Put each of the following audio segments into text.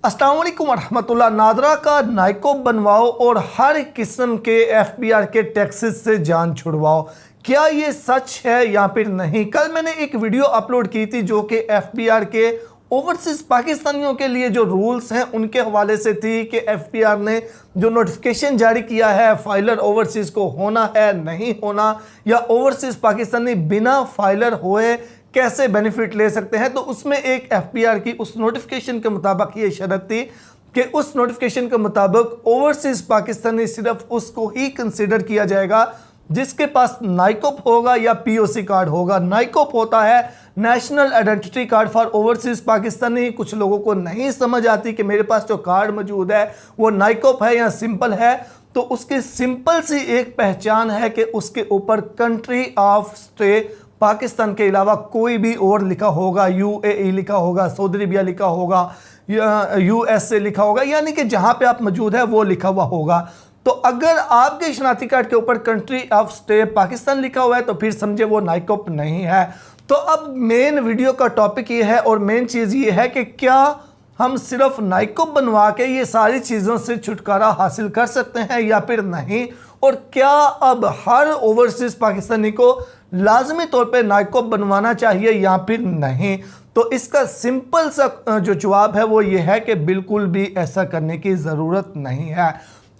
अस्सलाम वालेकुम वरहमतुल्लाह। नादरा का नाइकोब बनवाओ और हर किस्म के एफबीआर के टैक्सेस से जान छुड़वाओ। क्या ये सच है या फिर नहीं? कल मैंने एक वीडियो अपलोड की थी जो कि एफबीआर के ओवरसीज पाकिस्तानियों के लिए जो रूल्स हैं उनके हवाले से थी कि एफबीआर ने जो नोटिफिकेशन जारी किया है फाइलर ओवरसीज को होना है नहीं होना, या ओवरसीज पाकिस्तानी बिना फाइलर हुए कैसे बेनिफिट ले सकते हैं। तो उसमें एक एफबीआर की उस नोटिफिकेशन के मुताबिक ये शर्त थी कि उस नोटिफिकेशन के मुताबिक ओवरसीज पाकिस्तानी सिर्फ उसको ही कंसिडर किया जाएगा जिसके पास नाइकोप होगा या पीओसी कार्ड होगा। नाइकोप होता है national identity card for overseas Pakistani. कुछ लोगों को नहीं समझ आती कि मेरे पास जो कार्ड मौजूद है वो नाइकोप है या सिंपल है। तो उसकी सिंपल सी एक पहचान है कि उसके ऊपर कंट्री ऑफ स्टे पाकिस्तान के अलावा कोई भी और लिखा होगा, यूएई लिखा होगा, सऊदी अरबिया लिखा होगा, यूएसए लिखा होगा, यानी कि जहां पे आप मौजूद है वो लिखा हुआ होगा। तो अगर आपके शनाख्ती कार्ड के ऊपर कंट्री ऑफ स्टे पाकिस्तान लिखा हुआ है तो फिर समझे वो नाइकोप नहीं है। तो अब मेन वीडियो का टॉपिक ये है और मेन चीज़ ये है कि क्या हम सिर्फ नाइकोप बनवा के ये सारी चीज़ों से छुटकारा हासिल कर सकते हैं या फिर नहीं, और क्या अब हर ओवरसीज पाकिस्तानी को लाजमी तौर पे नाइकोप बनवाना चाहिए या फिर नहीं। तो इसका सिंपल सा जो जवाब है वो ये है कि बिल्कुल भी ऐसा करने की ज़रूरत नहीं है।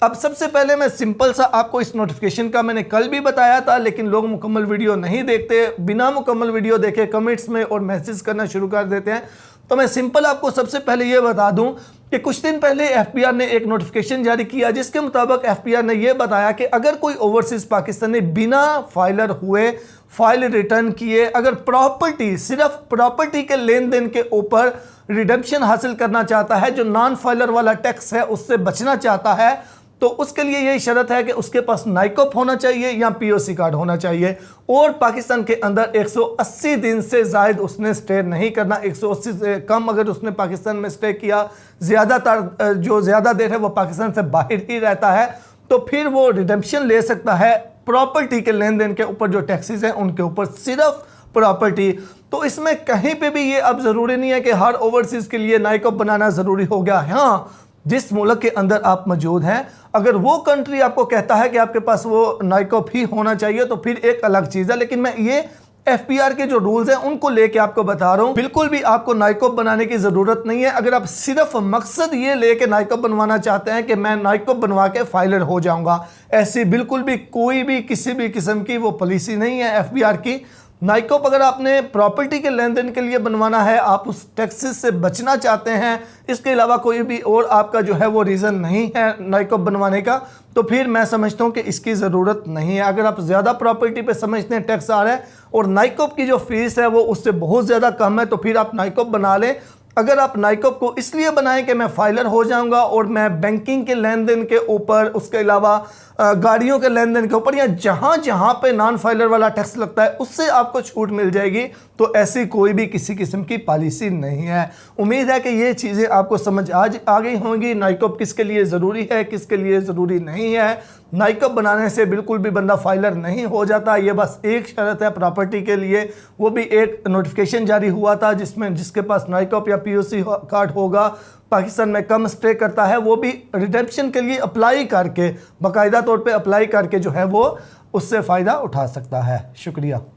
अब सबसे पहले मैं सिंपल सा आपको इस नोटिफिकेशन का मैंने कल भी बताया था, लेकिन लोग मुकम्मल वीडियो नहीं देखते, बिना मुकम्मल वीडियो देखे कमेंट्स में और मैसेज करना शुरू कर देते हैं। तो मैं सिंपल आपको सबसे पहले ये बता दूं कि कुछ दिन पहले एफबीआर ने एक नोटिफिकेशन जारी किया जिसके मुताबिक एफबीआर ने यह बताया कि अगर कोई ओवरसीज पाकिस्तानी बिना फाइलर हुए फाइल रिटर्न किए, अगर प्रॉपर्टी सिर्फ प्रॉपर्टी के लेन देन के ऊपर रिडेम्पशन हासिल करना चाहता है, जो नॉन फाइलर वाला टैक्स है उससे बचना चाहता है, तो उसके लिए यही शर्त है कि उसके पास नाइकोप होना चाहिए या पीओसी कार्ड होना चाहिए और पाकिस्तान के अंदर 180 दिन से ज़ायद उसने स्टे नहीं करना। 180 से कम अगर उसने पाकिस्तान में स्टे किया, ज़्यादातर जो ज़्यादा देर है वो पाकिस्तान से बाहर ही रहता है, तो फिर वो रिडेम्पशन ले सकता है प्रॉपर्टी के लेन देन के ऊपर जो टैक्सेस हैं उनके ऊपर, सिर्फ प्रॉपर्टी। तो इसमें कहीं पे भी ये अब ज़रूरी नहीं है कि हर ओवरसीज के लिए नाइकोप बनाना ज़रूरी हो गया। हाँ, जिस मुल्क के अंदर आप मौजूद हैं अगर वो कंट्री आपको कहता है कि आपके पास वो नाइकोप ही होना चाहिए तो फिर एक अलग चीज़ है, लेकिन मैं ये एफबीआर के जो रूल्स हैं उनको लेके आपको बता रहा हूँ। बिल्कुल भी आपको नाइकोप बनाने की ज़रूरत नहीं है। अगर आप सिर्फ मकसद ये लेके नाइकोप बनवाना चाहते हैं कि मैं नाइकोप बनवा के फाइलर हो जाऊंगा, ऐसी बिल्कुल भी कोई भी किसी भी किस्म की वो पॉलिसी नहीं है एफबीआर की। नाइकोप अगर आपने प्रॉपर्टी के लेन देन के लिए बनवाना है, आप उस टैक्सेस से बचना चाहते हैं, इसके अलावा कोई भी और आपका जो है वो रीज़न नहीं है नाइकोप बनवाने का, तो फिर मैं समझता हूँ कि इसकी ज़रूरत नहीं है। अगर आप ज़्यादा प्रॉपर्टी पे समझते हैं टैक्स आ रहा है और नाइकोप की जो फीस है वो उससे बहुत ज़्यादा कम है, तो फिर आप नाइकोप बना लें। अगर आप नाइकोप को इसलिए बनाएं कि मैं फाइलर हो जाऊंगा और मैं बैंकिंग के लेन देन के ऊपर, उसके अलावा गाड़ियों के लेन देन के ऊपर, या जहां जहां पे नॉन फाइलर वाला टैक्स लगता है उससे आपको छूट मिल जाएगी, तो ऐसी कोई भी किसी किस्म की पॉलिसी नहीं है। उम्मीद है कि ये चीज़ें आपको समझ आज आ गई होंगी। नाइकोप किसके लिए ज़रूरी है, किसके लिए ज़रूरी नहीं है। नाइकोप बनाने से बिल्कुल भी बंदा फाइलर नहीं हो जाता, ये बस एक शर्त है प्रॉपर्टी के लिए, वो भी एक नोटिफिकेशन जारी हुआ था जिसमें जिसके पास नाइकोप या पीओसी कार्ड होगा, पाकिस्तान में कम स्टे करता है, वो भी रिडेम्पशन के लिए अप्लाई करके, बाकायदा तौर पे अप्लाई करके जो है वो उससे फ़ायदा उठा सकता है। शुक्रिया।